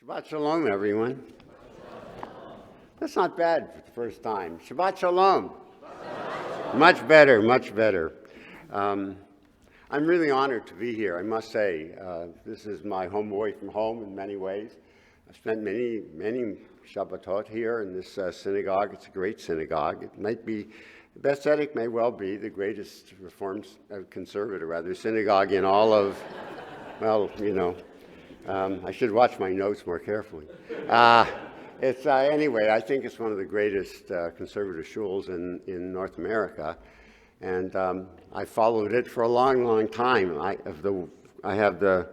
Shabbat Shalom, everyone. That's not bad for the first time. Shabbat Shalom. Much better, much better. I'm really honored to be here, I must say. This is my home away from home in many ways. I've spent many Shabbatot here in this synagogue. It's a great synagogue. It might be, Beth Tzedec may well be the greatest conservative synagogue in all of, well, you know. I should watch my notes more carefully. Anyway, I think it's one of the greatest conservative shuls in North America, and I followed it for a long time. I have the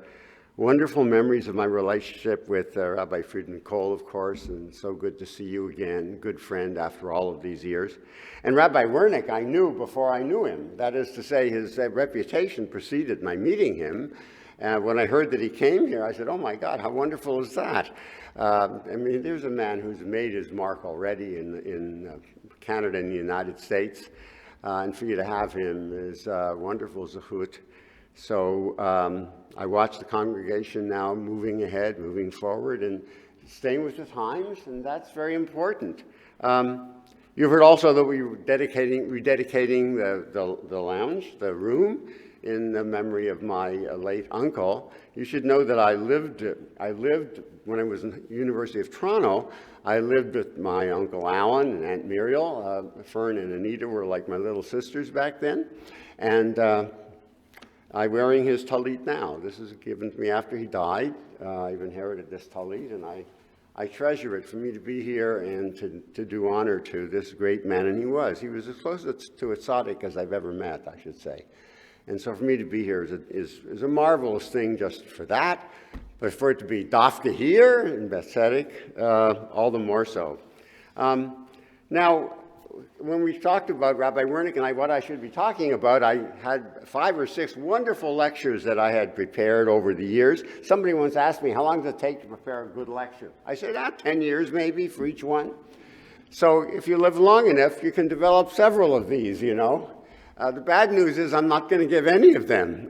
wonderful memories of my relationship with Rabbi Friedman Cole, of course, and so good to see you again, good friend after all of these years. And Rabbi Wernick I knew before I knew him. That is to say, his reputation preceded my meeting him. And when I heard that he came here, I said, oh my God, how wonderful is that? I mean, there's a man who's made his mark already in Canada and the United States. And for you to have him is wonderful zechut. So I watch the congregation now moving ahead, moving forward, and staying with the times, and that's very important. You've heard also that we were rededicating the lounge, the room, in the memory of my late uncle. You should know that I lived when I was in the University of Toronto. I lived with my Uncle Alan and Aunt Muriel. Fern and Anita were like my little sisters back then. And I'm wearing his talit now. This is given to me after he died. I've inherited this talit, and I treasure it for me to be here and to do honor to this great man. And he was as close to a tzaddik as I've ever met, I should say. And so for me to be here is a marvelous thing just for that, but for it to be dafka here in Beth Tzedec, all the more so. Now, when we talked about Rabbi Wernick and what I should be talking about, I had 5 or 6 wonderful lectures that I had prepared over the years. Somebody once asked me, how long does it take to prepare a good lecture? I said, 10 years maybe for each one. So if you live long enough, you can develop several of these, you know. The bad news is I'm not going to give any of them.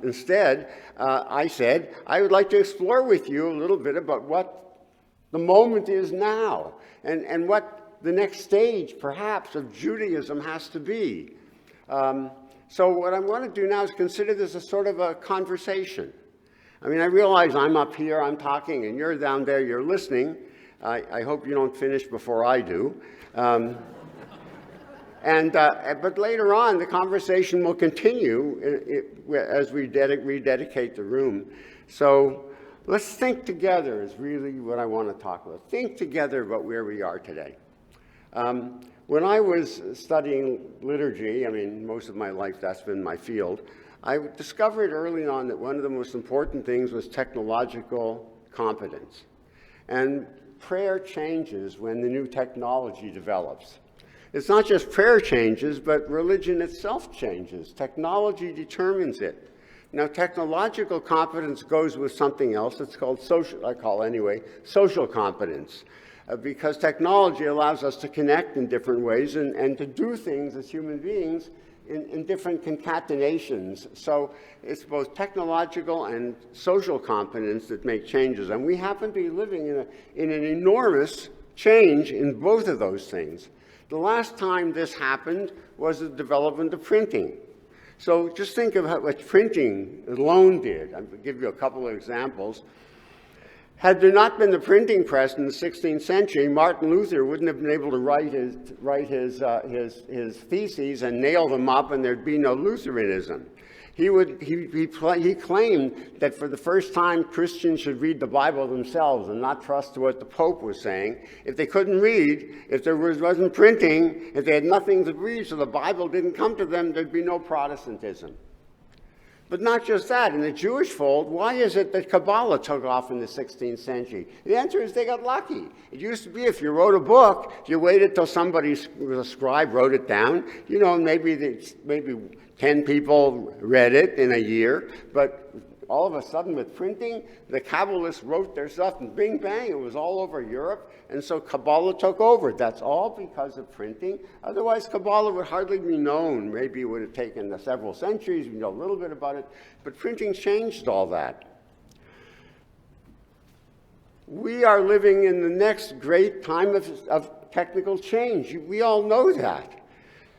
Instead, I said, I would like to explore with you a little bit about what the moment is now and what the next stage, perhaps, of Judaism has to be. So what I'm going to do now is consider this a sort of a conversation. I mean, I realize I'm up here, I'm talking, and you're down there, you're listening. I hope you don't finish before I do. But later on, the conversation will continue as we rededicate the room. So let's think together is really what I want to talk about. Think together about where we are today. When I was studying liturgy, I mean, most of my life that's been my field, I discovered early on that one of the most important things was technological competence. And prayer changes when the new technology develops. It's not just prayer changes, but religion itself changes. Technology determines it. Now, technological competence goes with something else. It's called social competence. Because technology allows us to connect in different ways and to do things as human beings in different concatenations. So it's both technological and social competence that make changes. And we happen to be living in an enormous change in both of those things. The last time this happened was the development of printing. So just think of what printing alone did. I'll give you a couple of examples. Had there not been the printing press in the 16th century, Martin Luther wouldn't have been able to write his theses and nail them up, and there'd be no Lutheranism. He claimed that for the first time, Christians should read the Bible themselves and not trust to what the Pope was saying. If they couldn't read, if there wasn't printing, if they had nothing to read, so the Bible didn't come to them, there'd be no Protestantism. But not just that, in the Jewish fold, why is it that Kabbalah took off in the 16th century? The answer is they got lucky. It used to be if you wrote a book, you waited till somebody, a scribe, wrote it down. You know, maybe 10 people read it in a year, but all of a sudden with printing, the Kabbalists wrote their stuff and bing bang, it was all over Europe, and so Kabbalah took over. That's all because of printing. Otherwise, Kabbalah would hardly be known. Maybe it would have taken several centuries, we know a little bit about it, but printing changed all that. We are living in the next great time of technical change. We all know that.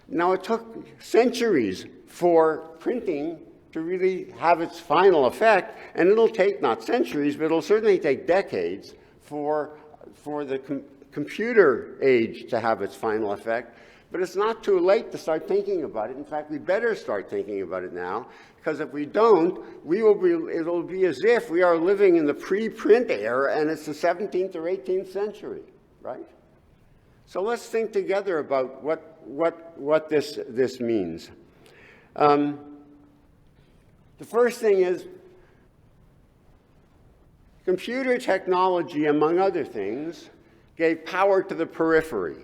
Now, it took centuries for printing to really have its final effect, and it'll take not centuries, but it'll certainly take decades for the computer age to have its final effect. But it's not too late to start thinking about it. In fact, we better start thinking about it now, because if we don't, it'll be as if we are living in the pre-print era and it's the 17th or 18th century, right? So let's think together about what this means. The first thing is computer technology, among other things, gave power to the periphery.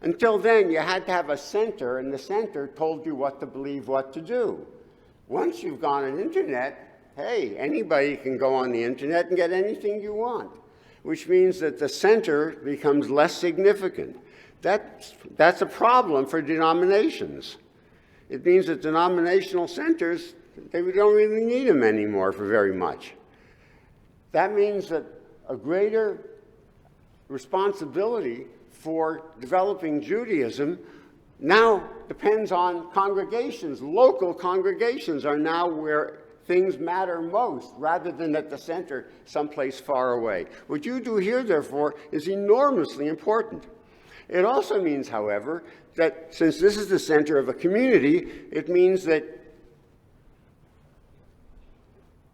Until then, you had to have a center, and the center told you what to believe, what to do. Once you've gone on the internet, hey, anybody can go on the internet and get anything you want, which means that the center becomes less significant. That's a problem for denominations. It means that denominational centers, they don't really need them anymore for very much. That means that a greater responsibility for developing Judaism now depends on congregations. Local congregations are now where things matter most, rather than at the center someplace far away. What you do here, therefore, is enormously important. It also means, however, that since this is the center of a community, it means that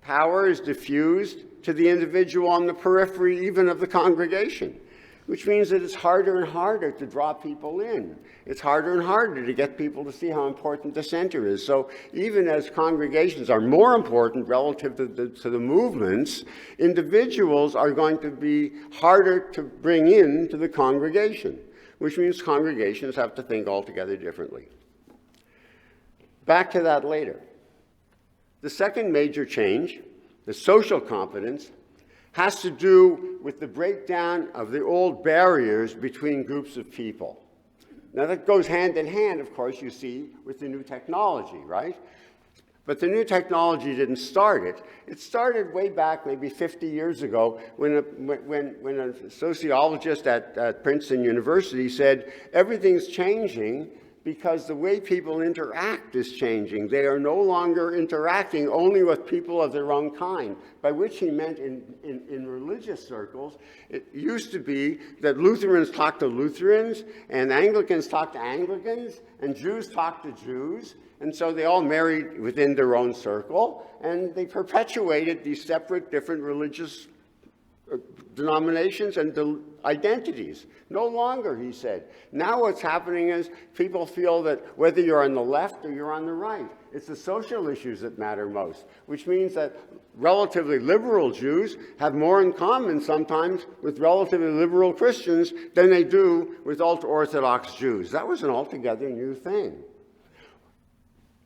power is diffused to the individual on the periphery, even of the congregation, which means that it's harder and harder to draw people in. It's harder and harder to get people to see how important the center is. So even as congregations are more important relative to the movements, individuals are going to be harder to bring in to the congregation, which means congregations have to think altogether differently. Back to that later. The second major change, the social competence, has to do with the breakdown of the old barriers between groups of people. Now that goes hand in hand, of course, you see, with the new technology, right? But the new technology didn't start it. It started way back, maybe 50 years ago, when a sociologist at Princeton University said, everything's changing because the way people interact is changing. They are no longer interacting only with people of their own kind, by which he meant in religious circles, it used to be that Lutherans talked to Lutherans, and Anglicans talked to Anglicans, and Jews talked to Jews, and so they all married within their own circle, and they perpetuated these separate, different religious denominations and identities. No longer, he said. Now what's happening is people feel that whether you're on the left or you're on the right, it's the social issues that matter most, which means that relatively liberal Jews have more in common sometimes with relatively liberal Christians than they do with ultra-Orthodox Jews. That was an altogether new thing.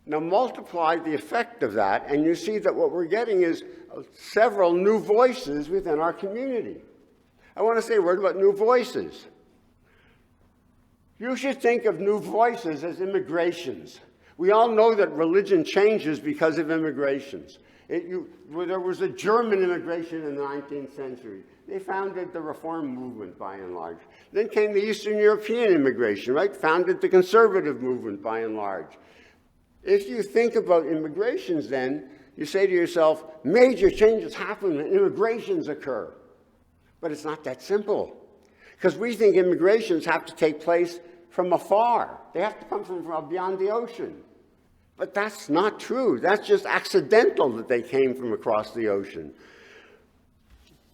Now multiply the effect of that, and you see that what we're getting is several new voices within our community. I want to say a word about new voices. You should think of new voices as immigrations. We all know that religion changes because of immigrations. There was a German immigration in the 19th century. They founded the Reform movement, by and large. Then came the Eastern European immigration, right? Founded the conservative movement, by and large. If you think about immigrations then, you say to yourself, major changes happen when immigrations occur. But it's not that simple. Because we think immigrations have to take place from afar. They have to come from beyond the ocean. But that's not true. That's just accidental that they came from across the ocean.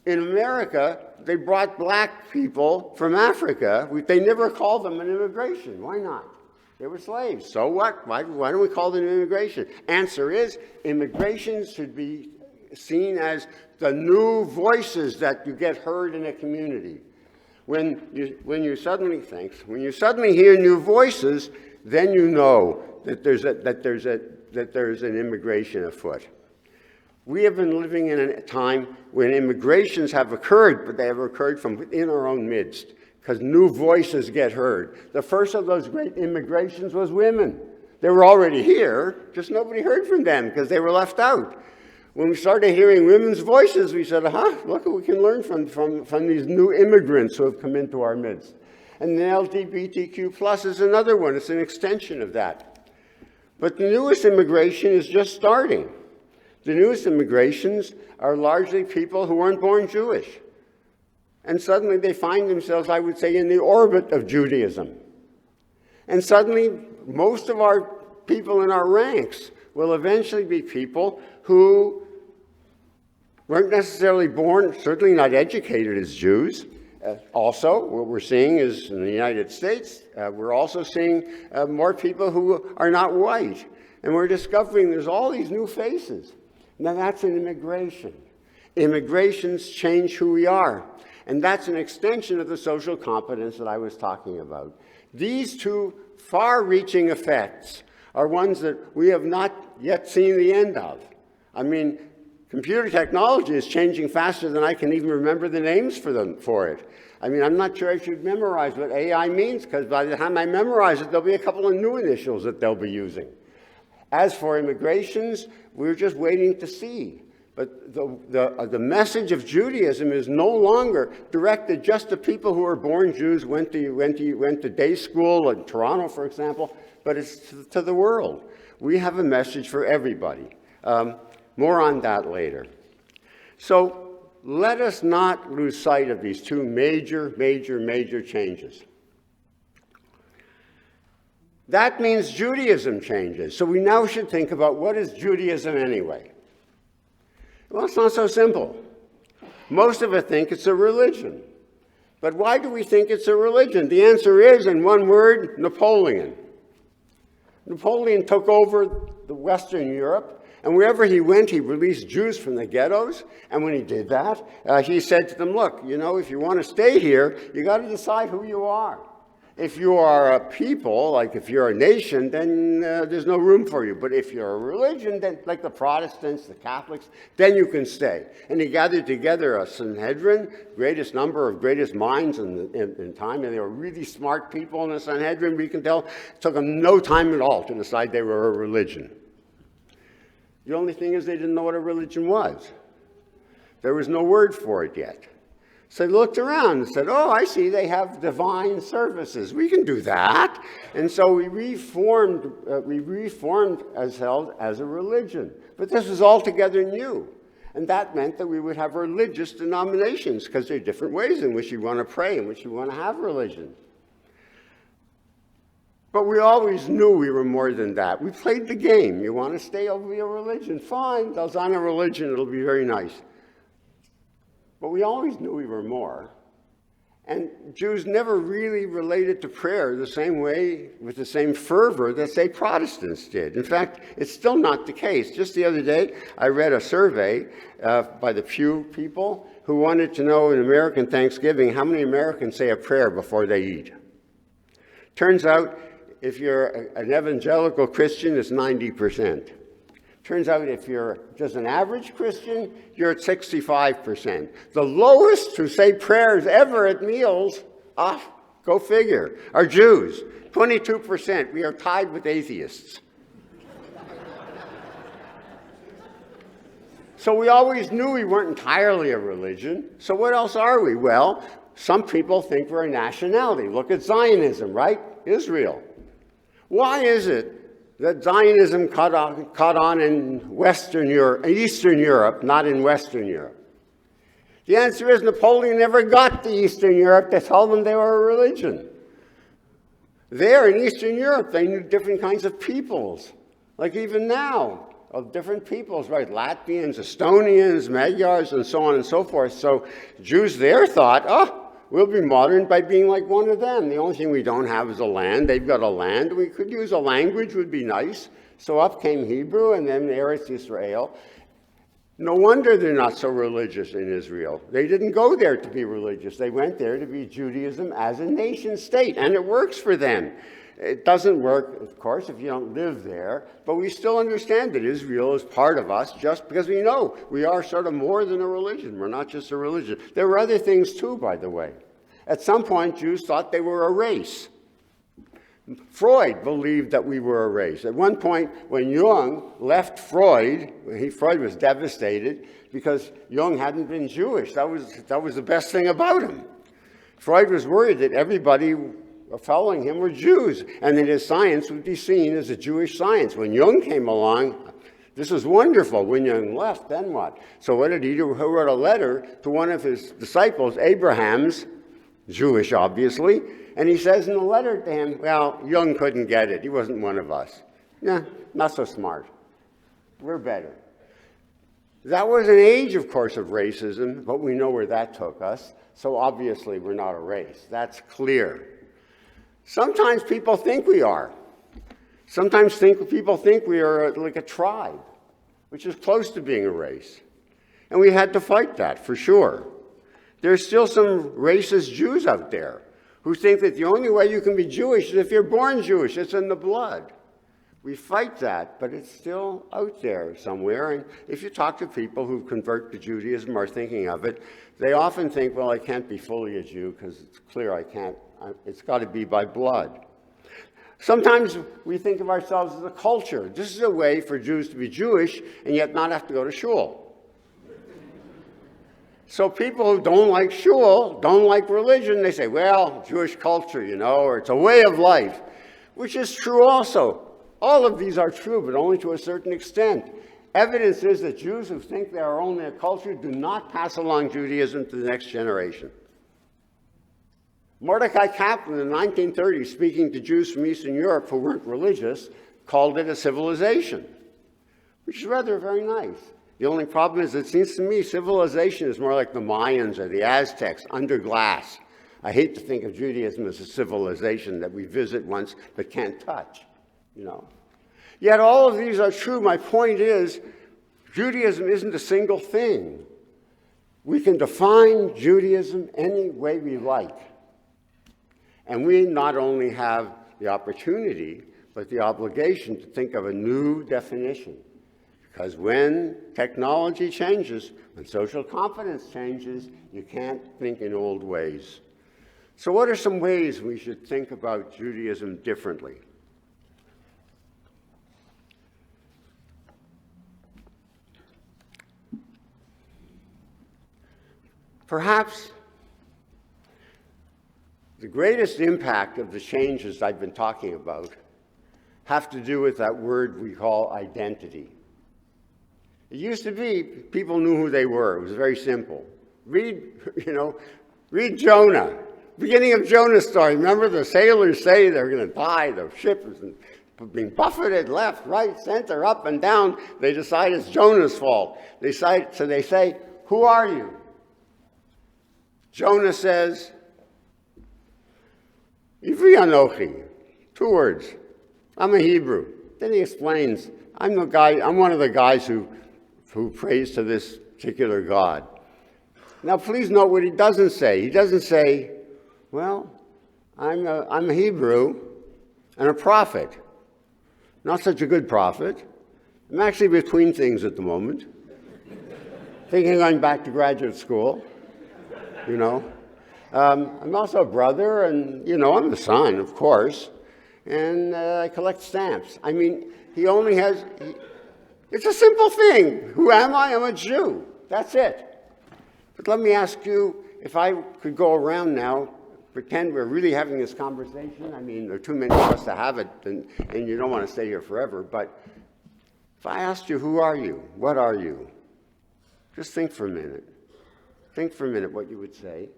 In America, they brought black people from Africa. They never called them an immigration. Why not? They were slaves. So what? Why don't we call them immigration? Answer is, immigration should be seen as the new voices that you get heard in a community. When you suddenly hear new voices, then you know that there's an immigration afoot. We have been living in a time when immigrations have occurred, but they have occurred from within our own midst, because new voices get heard. The first of those great immigrations was women. They were already here, just nobody heard from them because they were left out. When we started hearing women's voices, we said, look what we can learn from these new immigrants who have come into our midst. And the LGBTQ plus is another one. It's an extension of that. But the newest immigration is just starting. The newest immigrations are largely people who weren't born Jewish. And suddenly they find themselves, I would say, in the orbit of Judaism. And suddenly, most of our people in our ranks will eventually be people who weren't necessarily born, certainly not educated as Jews. Also, what we're seeing is in the United States, we're also seeing more people who are not white. And we're discovering there's all these new faces. Now that's an immigration. Immigrations change who we are. And that's an extension of the social competence that I was talking about. These two far-reaching effects are ones that we have not yet seen the end of. I mean, computer technology is changing faster than I can even remember the names for it. I mean, I'm not sure I should memorize what AI means, because by the time I memorize it, there'll be a couple of new initials that they'll be using. As for immigrations, we're just waiting to see. But the message of Judaism is no longer directed just to people who are born Jews, went to day school in Toronto, for example, but it's to the world. We have a message for everybody. More on that later. So let us not lose sight of these two major changes. That means Judaism changes. So we now should think about, what is Judaism anyway? Well, it's not so simple. Most of us think it's a religion. But why do we think it's a religion? The answer is, in one word, Napoleon. Napoleon took over the Western Europe, and wherever he went, he released Jews from the ghettos. And when he did that, he said to them, look, if you want to stay here, you got to decide who you are. If you are a people, like if you're a nation, then there's no room for you. But if you're a religion, then like the Protestants, the Catholics, then you can stay. And he gathered together a Sanhedrin, greatest number of greatest minds in time. And they were really smart people in the Sanhedrin, we can tell. It took them no time at all to decide they were a religion. The only thing is they didn't know what a religion was. There was no word for it yet. So they looked around and said, oh, I see they have divine services. We can do that. And so we reformed ourselves as a religion. But this was altogether new. And that meant that we would have religious denominations, because there are different ways in which you want to pray, in which you want to have religion. But we always knew we were more than that. We played the game. You want to stay over your religion? Fine, those on a religion, it'll be very nice. But we always knew we were more. And Jews never really related to prayer the same way, with the same fervor that, say, Protestants did. In fact, it's still not the case. Just the other day, I read a survey by the Pew people who wanted to know in American Thanksgiving how many Americans say a prayer before they eat. Turns out, if you're an evangelical Christian, it's 90%. Turns out if you're just an average Christian, you're at 65%. The lowest who say prayers ever at meals, go figure, are Jews. 22%. We are tied with atheists. So we always knew we weren't entirely a religion. So what else are we? Well, some people think we're a nationality. Look at Zionism, right? Israel. Why is it that Zionism caught on in Eastern Europe, not in Western Europe? The answer is Napoleon never got to Eastern Europe to tell them they were a religion. There in Eastern Europe, they knew different kinds of peoples, like even now, of different peoples, right? Latvians, Estonians, Magyars, and so on and so forth. So Jews there thought, we'll be modern by being like one of them. The only thing we don't have is a land. They've got a land. We could use a language, would be nice. So up came Hebrew, and then Eretz Yisrael. No wonder they're not so religious in Israel. They didn't go there to be religious. They went there to be Judaism as a nation state, and it works for them. It doesn't work, of course, if you don't live there, but we still understand that Israel is part of us just because we know we are sort of more than a religion. We're not just a religion. There were other things too, by the way. At some point, Jews thought they were a race. Freud believed that we were a race. At one point, when Jung left Freud, Freud was devastated because Jung hadn't been Jewish. That was the best thing about him. Freud was worried that everybody following him were Jews, and that his science would be seen as a Jewish science. When Jung came along, this was wonderful. When Jung left, then what? So what did he do? He wrote a letter to one of his disciples, Abraham's, Jewish obviously, and he says in the letter to him, well, Jung couldn't get it. He wasn't one of us. Yeah, not so smart. We're better. That was an age, of course, of racism, but we know where that took us. So obviously we're not a race. That's clear. Sometimes people think we are. Sometimes people think we are like a tribe, which is close to being a race. And we had to fight that, for sure. There's still some racist Jews out there who think that the only way you can be Jewish is if you're born Jewish. It's in the blood. We fight that, but it's still out there somewhere. And if you talk to people who convert to Judaism or are thinking of it, they often think, well, I can't be fully a Jew because it's clear I can't. It's got to be by blood. Sometimes we think of ourselves as a culture. This is a way for Jews to be Jewish and yet not have to go to shul. So people who don't like shul, don't like religion, they say, well, Jewish culture, or it's a way of life, which is true also. All of these are true, but only to a certain extent. Evidence is that Jews who think they are only a culture do not pass along Judaism to the next generation. Mordecai Kaplan in the 1930s, speaking to Jews from Eastern Europe who weren't religious, called it a civilization, which is rather very nice. The only problem is, it seems to me, civilization is more like the Mayans or the Aztecs, under glass. I hate to think of Judaism as a civilization that we visit once but can't touch, Yet all of these are true. My point is, Judaism isn't a single thing. We can define Judaism any way we like. And we not only have the opportunity, but the obligation to think of a new definition. Because when technology changes, when social confidence changes, you can't think in old ways. So what are some ways we should think about Judaism differently? Perhaps the greatest impact of the changes I've been talking about have to do with that word we call identity. It used to be people knew who they were. It was very simple. Read Jonah. Beginning of Jonah's story. Remember, the sailors say they're going to die. The ship is being buffeted left, right, center, up and down. They decide it's Jonah's fault. So they say, who are you? Jonah says, Ivri Anochi. 2 words. I'm a Hebrew. Then he explains, I'm one of the guys who prays to this particular God. Now, please note what he doesn't say. He doesn't say, well, I'm a Hebrew and a prophet. Not such a good prophet. I'm actually between things at the moment. Thinking of going back to graduate school, I'm also a brother, and, I'm the son, of course. And I collect stamps. I mean, it's a simple thing. Who am I? I'm a Jew. That's it. But let me ask you, if I could go around now, pretend we're really having this conversation. I mean, there are too many of us to have it, and you don't want to stay here forever. But if I asked you, who are you? What are you? Just think for a minute. Think for a minute what you would say.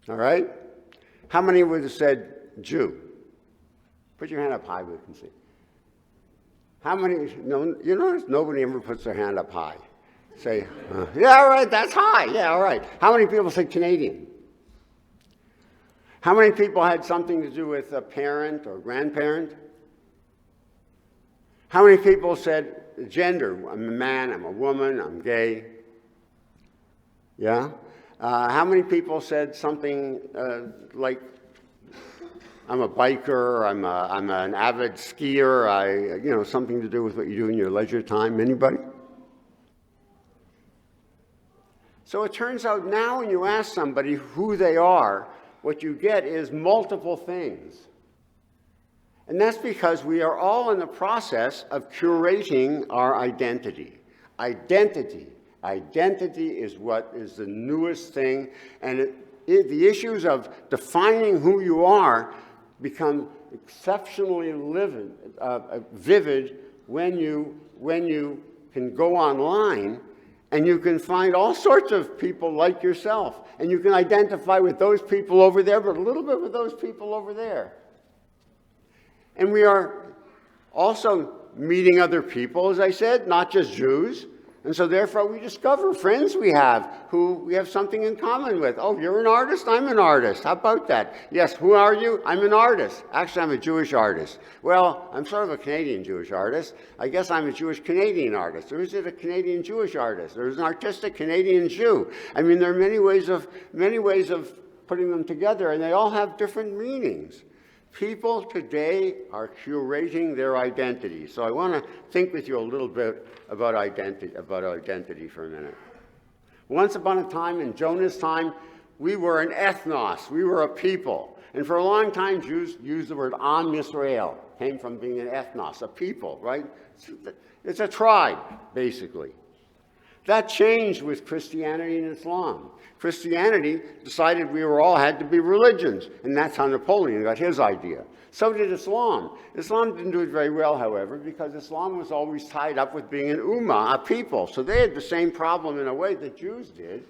All right? How many would have said Jew? Put your hand up high, we can see. How many, you notice nobody ever puts their hand up high. Say, yeah, all right, that's high. Yeah, all right. How many people said Canadian? How many people had something to do with a parent or grandparent? How many people said gender? I'm a man, I'm a woman, I'm gay. Yeah? How many people said something like, I'm a biker, I'm an avid skier, something to do with what you do in your leisure time? Anybody? So it turns out now when you ask somebody who they are, what you get is multiple things. And that's because we are all in the process of curating our identity. Identity is what is the newest thing, and the issues of defining who you are become exceptionally vivid when you can go online and you can find all sorts of people like yourself, and you can identify with those people over there, but a little bit with those people over there. And we are also meeting other people, as I said, not just Jews. And so therefore we discover friends we have who we have something in common with. Oh, you're an artist? I'm an artist. How about that? Yes, who are you? I'm an artist. Actually, I'm a Jewish artist. Well, I'm sort of a Canadian Jewish artist. I guess I'm a Jewish Canadian artist. Or is it a Canadian Jewish artist? There's an artistic Canadian Jew. I mean, there are many ways of putting them together, and they all have different meanings. People today are curating their identity. So I want to think with you a little bit about identity for a minute. Once upon a time, in Jonah's time, we were an ethnos. We were a people. And for a long time, Jews used the word Am Yisrael. Came from being an ethnos, a people, right? It's a tribe, basically. That changed with Christianity and Islam. Christianity decided we all had to be religions, and that's how Napoleon got his idea. So did Islam. Islam didn't do it very well, however, because Islam was always tied up with being an ummah, a people. So they had the same problem in a way that Jews did.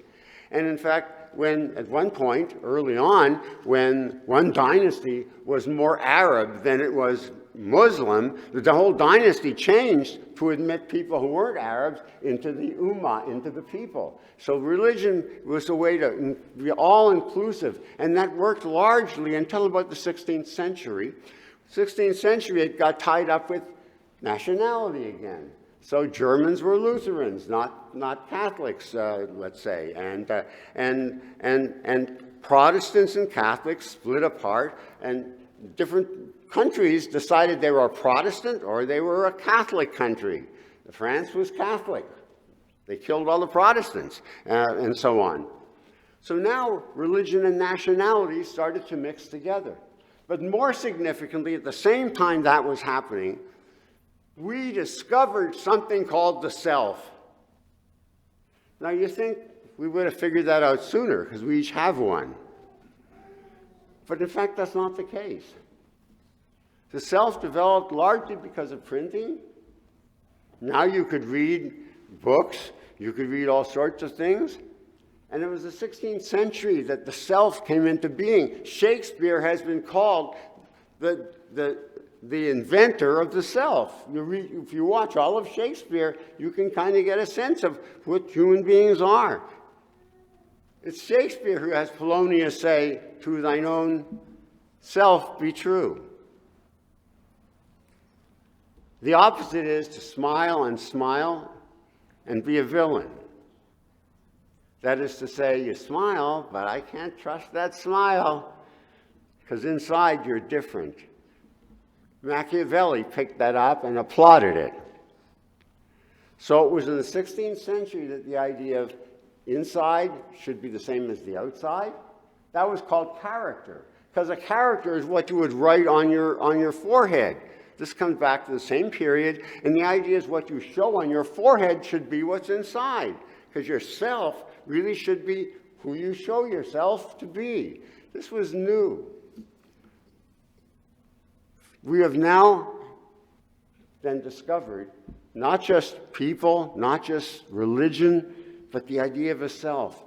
And in fact, at one point, early on, when one dynasty was more Arab than it was Muslim, the whole dynasty changed to admit people who weren't Arabs into the ummah, into the people. So religion was a way to be all-inclusive, and that worked largely until about the 16th century. 16th century, it got tied up with nationality again. So Germans were Lutherans, not Catholics, let's say, and Protestants and Catholics split apart, and different countries decided they were a Protestant or they were a Catholic country. France was Catholic. They killed all the Protestants, and so on. So now religion and nationality started to mix together. But more significantly, at the same time that was happening, we discovered something called the self. Now you think we would have figured that out sooner because we each have one. But in fact, that's not the case. The self developed largely because of printing. Now you could read books, you could read all sorts of things. And it was the 16th century that the self came into being. Shakespeare has been called the inventor of the self. If you watch all of Shakespeare, you can kind of get a sense of what human beings are. It's Shakespeare who has Polonius say, "To thine own self be true." The opposite is to smile and be a villain. That is to say, you smile, but I can't trust that smile, because inside you're different. Machiavelli picked that up and applauded it. So it was in the 16th century that the idea of inside should be the same as the outside. That was called character, because a character is what you would write on your forehead. This comes back to the same period, and the idea is what you show on your forehead should be what's inside, because yourself really should be who you show yourself to be. This was new. We have now then discovered not just people, not just religion, but the idea of a self.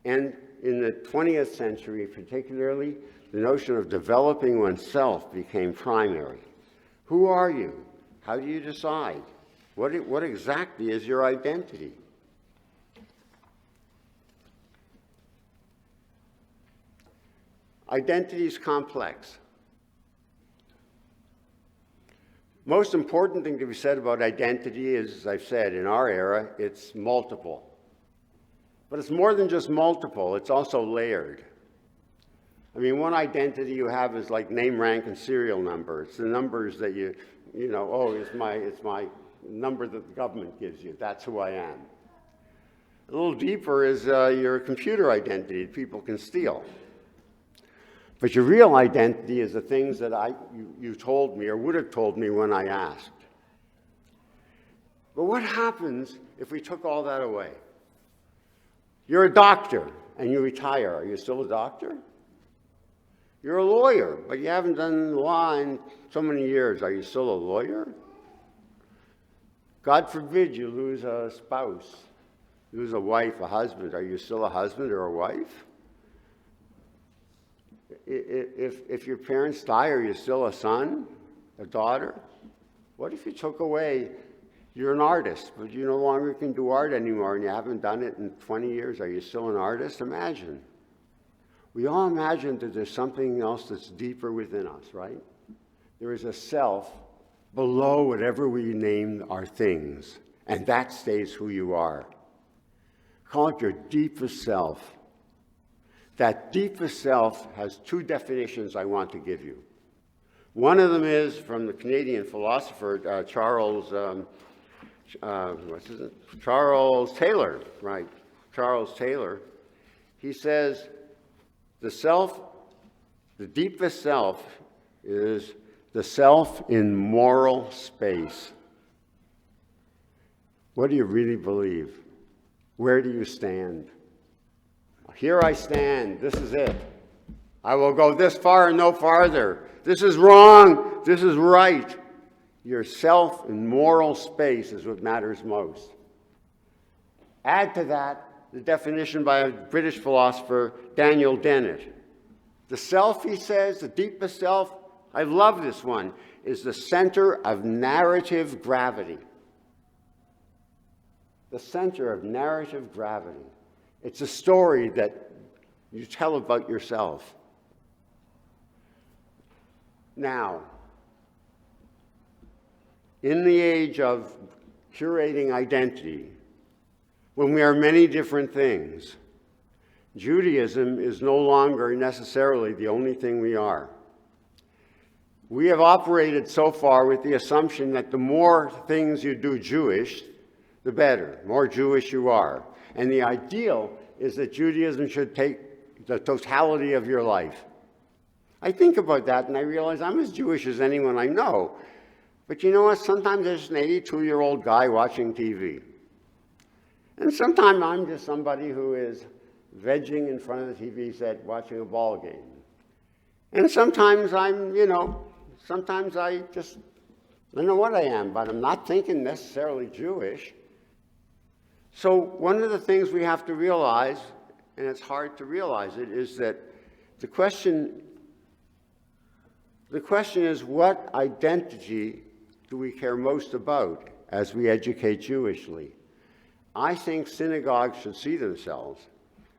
And in the 20th century particularly, the notion of developing oneself became primary. Who are you? How do you decide? What exactly is your identity? Identity is complex. Most important thing to be said about identity is, as I've said, in our era, it's multiple. But it's more than just multiple, it's also layered. I mean, one identity you have is like name, rank, and serial number. It's the numbers that you know, oh, it's my number that the government gives you. That's who I am. A little deeper is your computer identity that people can steal. But your real identity is the things that you told me or would have told me when I asked. But what happens if we took all that away? You're a doctor and you retire. Are you still a doctor? You're a lawyer, but you haven't done law in so many years. Are you still a lawyer? God forbid you lose a spouse, lose a wife, a husband. Are you still a husband or a wife? If your parents die, are you still a son, a daughter? What if you took away, you're an artist, but you no longer can do art anymore and you haven't done it in 20 years. Are you still an artist? Imagine. We all imagine that there's something else that's deeper within us, right? There is a self below whatever we name our things, and that stays who you are. Call it your deepest self. That deepest self has two definitions I want to give you. One of them is from the Canadian philosopher Charles Taylor, right? Charles Taylor. He says, the deepest self is the self in moral space. What do you really believe? Where do you stand? Here I stand. This is it. I will go this far and no farther. This is wrong. This is right. Your self in moral space is what matters most. Add to that the definition by a British philosopher, Daniel Dennett. The self, he says, the deepest self, I love this one, is the center of narrative gravity. The center of narrative gravity. It's a story that you tell about yourself. Now, in the age of curating identity, when we are many different things, Judaism is no longer necessarily the only thing we are. We have operated so far with the assumption that the more things you do Jewish, the better, more Jewish you are. And the ideal is that Judaism should take the totality of your life. I think about that and I realize I'm as Jewish as anyone I know. But you know what? Sometimes there's an 82-year-old guy watching TV. And sometimes I'm just somebody who is vegging in front of the TV set watching a ball game. And sometimes sometimes I don't know what I am, but I'm not thinking necessarily Jewish. So one of the things we have to realize, and it's hard to realize it, is that the question is, what identity do we care most about as we educate Jewishly? I think synagogues should see themselves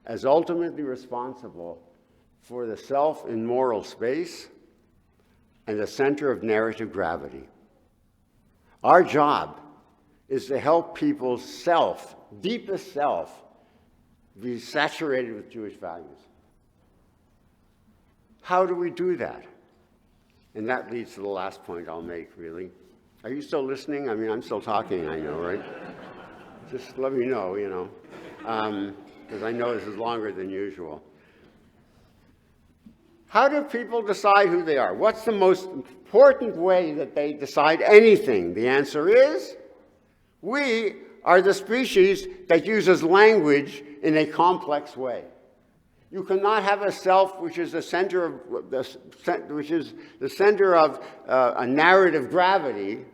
as ultimately responsible for the self in moral space and the center of narrative gravity. Our job is to help people's self, deepest self, be saturated with Jewish values. How do we do that? And that leads to the last point I'll make, really. Are you still listening? I mean, I'm still talking, I know, right? Just let me know, because I know this is longer than usual. How do people decide who they are? What's the most important way that they decide anything? The answer is, we are the species that uses language in a complex way. You cannot have a self which is the center of a narrative gravity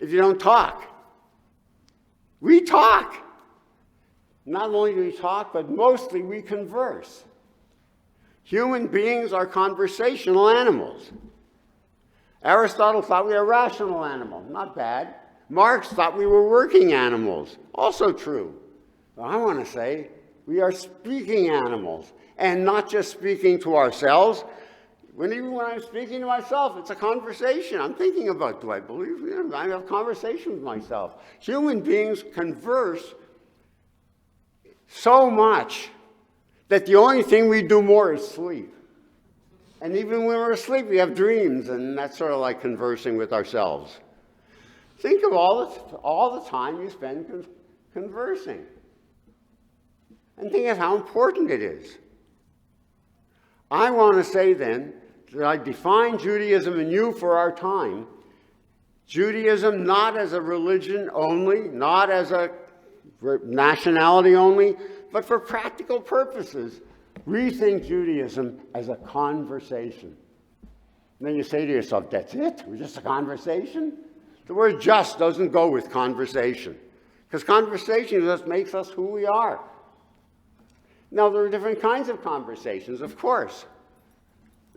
if you don't talk. We talk. Not only do we talk, but mostly we converse. Human beings are conversational animals. Aristotle thought we were a rational animal. Not bad. Marx thought we were working animals. Also true. But I want to say we are speaking animals, and not just speaking to ourselves. Even when I'm speaking to myself, it's a conversation. I'm thinking about, do I believe? I have a conversation with myself. Human beings converse so much that the only thing we do more is sleep. And even when we're asleep, we have dreams, and that's sort of like conversing with ourselves. Think of all the time you spend conversing. and think of how important it is. I want to say then that I define Judaism and you for our time. Judaism not as a religion only, not as a nationality only, but for practical purposes, rethink Judaism as a conversation. And then you say to yourself, that's it? We're just a conversation? The word just doesn't go with conversation, because conversation just makes us who we are. Now, there are different kinds of conversations, of course.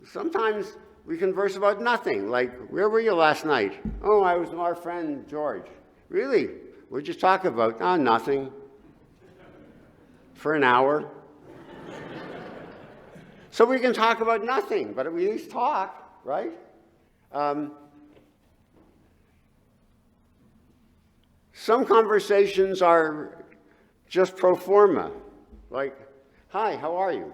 Sometimes we converse about nothing, like, where were you last night? Oh, I was with our friend George. Really? What'd you talk about? Oh, nothing. For an hour. So we can talk about nothing, but we at least talk, right? Some conversations are just pro forma, like, hi, how are you?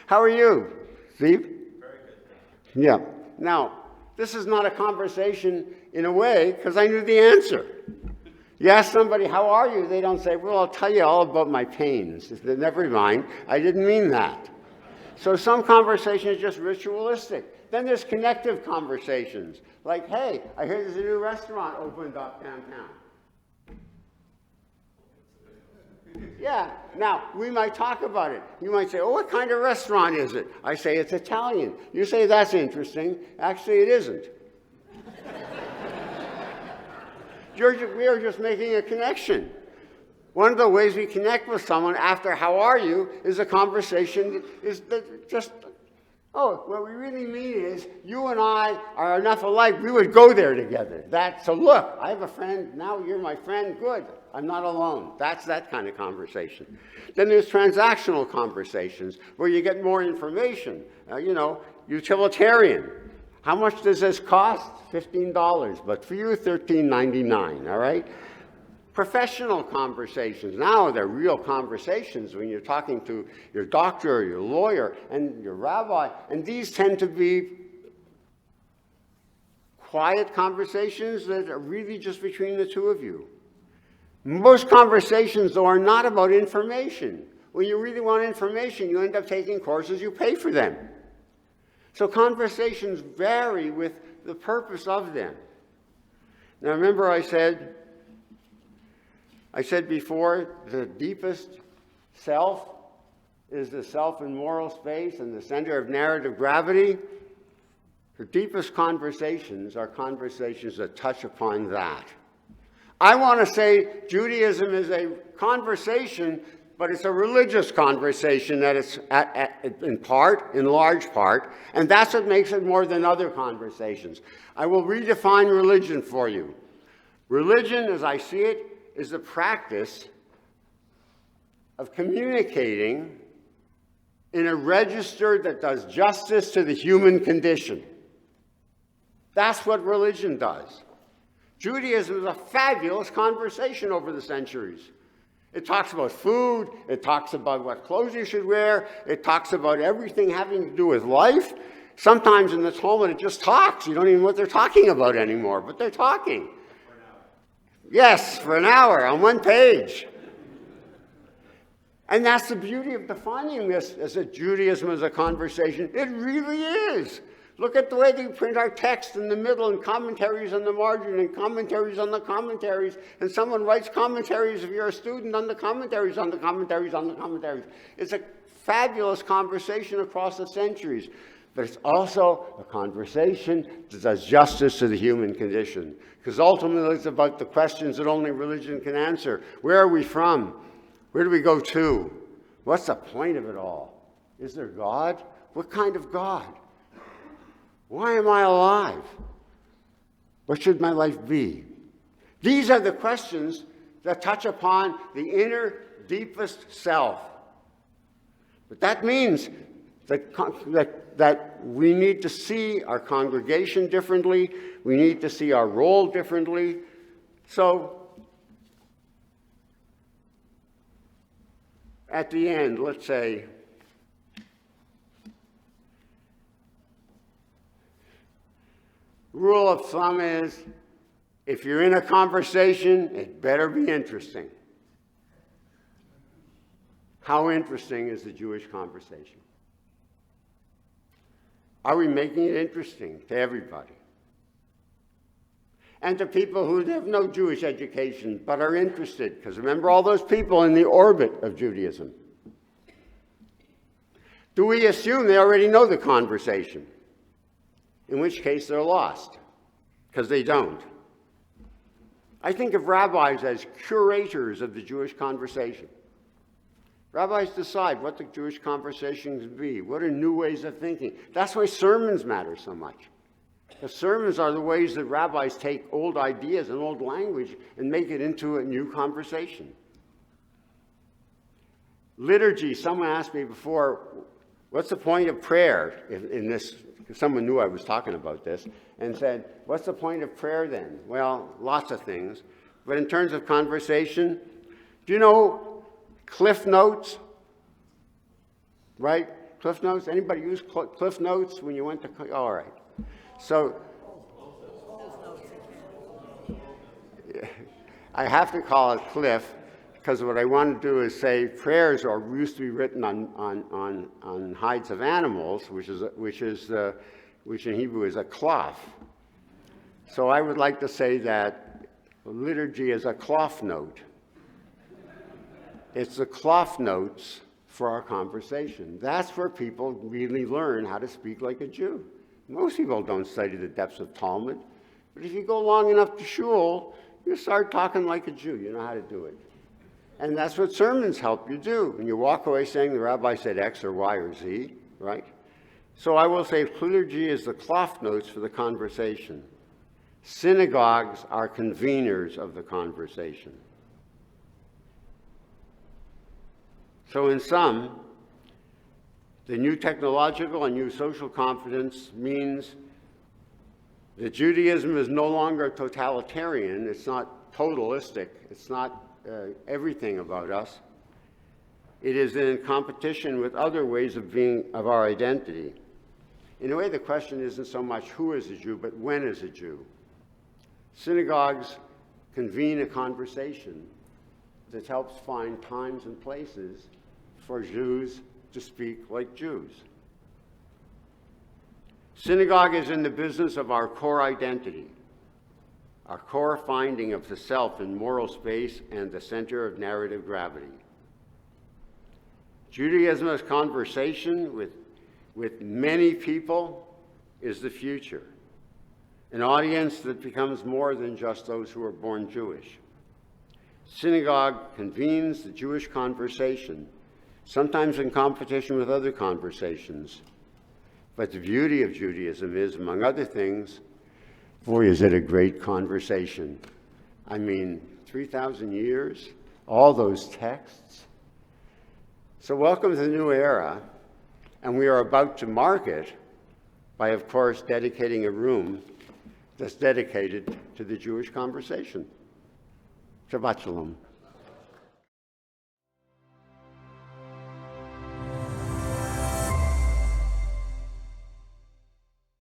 How are you, Steve? Very good. Yeah. Now, this is not a conversation in a way, because I knew the answer. You ask somebody, how are you? They don't say, well, I'll tell you all about my pains. Never mind, I didn't mean that. So some conversation is just ritualistic. Then there's connective conversations, like, hey, I hear there's a new restaurant opened up downtown. Yeah, now, we might talk about it. You might say, oh, what kind of restaurant is it? I say, it's Italian. You say, that's interesting. Actually, it isn't. We are just making a connection. One of the ways we connect with someone after how are you is a conversation is just, oh, what we really mean is you and I are enough alike, we would go there together. So look, I have a friend, now you're my friend, good. I'm not alone. That's that kind of conversation. Then there's transactional conversations where you get more information. Utilitarian. How much does this cost? $15, but for you, $13.99, all right? Professional conversations. Now they're real conversations when you're talking to your doctor or your lawyer and your rabbi, and these tend to be quiet conversations that are really just between the two of you. Most conversations, though, are not about information. When you really want information, you end up taking courses, you pay for them. So conversations vary with the purpose of them. Now remember I said before, the deepest self is the self in moral space and the center of narrative gravity. The deepest conversations are conversations that touch upon that. I want to say Judaism is a conversation, but it's a religious conversation that it's in large part, and that's what makes it more than other conversations. I will redefine religion for you. Religion, as I see it, is the practice of communicating in a register that does justice to the human condition. That's what religion does. Judaism is a fabulous conversation over the centuries. It talks about food, it talks about what clothes you should wear, it talks about everything having to do with life. Sometimes in the Talmud it just talks. You don't even know what they're talking about anymore, but they're talking. For an hour. Yes, for an hour on one page. And that's the beauty of defining this as a Judaism as a conversation. It really is. Look at the way they print our text in the middle and commentaries on the margin and commentaries on the commentaries. And someone writes commentaries if you're a student on the commentaries on the commentaries on the commentaries. It's a fabulous conversation across the centuries. But it's also a conversation that does justice to the human condition. Because ultimately it's about the questions that only religion can answer. Where are we from? Where do we go to? What's the point of it all? Is there God? What kind of God? Why am I alive? What should my life be? These are the questions that touch upon the inner, deepest self. But that means that we need to see our congregation differently. We need to see our role differently. So, at the end, let's say, rule of thumb is, If you're in a conversation, it better be interesting. How interesting is the Jewish conversation? Are we making it interesting to everybody? And to people who have no Jewish education but are interested, because remember all those people in the orbit of Judaism. Do we assume they already know the conversation? In which case they're lost, because they don't. I think of rabbis as curators of the Jewish conversation. Rabbis decide what the Jewish conversation can be. What are new ways of thinking? That's why sermons matter so much. The sermons are the ways that rabbis take old ideas and old language and make it into a new conversation. Liturgy, someone asked me before, what's the point of prayer in this? Someone knew I was talking about this and said, what's the point of prayer then? Well, lots of things. But in terms of conversation, do you know Cliff Notes? Right? Cliff Notes? Anybody use Cliff Notes when you went to, all right. So, I have to call it Cliff because what I want to do is say prayers used to be written on hides of animals, which in Hebrew is a cloth. So I would like to say that liturgy is a cloth note. It's the cloth notes for our conversation. That's where people really learn how to speak like a Jew. Most people don't study the depths of Talmud, but if you go long enough to shul, you start talking like a Jew. You know how to do it. And that's what sermons help you do. And you walk away saying the rabbi said X or Y or Z, right? So I will say liturgy is the cloth notes for the conversation. Synagogues are conveners of the conversation. So in sum, the new technological and new social confidence means that Judaism is no longer totalitarian. It's not totalistic. It's not everything about us. It is in competition with other ways of being, of our identity. In a way, the question isn't so much who is a Jew, but when is a Jew. Synagogues convene a conversation that helps find times and places for Jews to speak like Jews. Synagogue is in the business of our core identity, our core finding of the self in moral space and the center of narrative gravity. Judaism as conversation with many people is the future, an audience that becomes more than just those who are born Jewish. Synagogue convenes the Jewish conversation, sometimes in competition with other conversations. But the beauty of Judaism is, among other things, boy, is it a great conversation. I mean, 3,000 years, all those texts. So welcome to the new era, and we are about to mark it by, of course, dedicating a room that's dedicated to the Jewish conversation. Shabbat Shalom.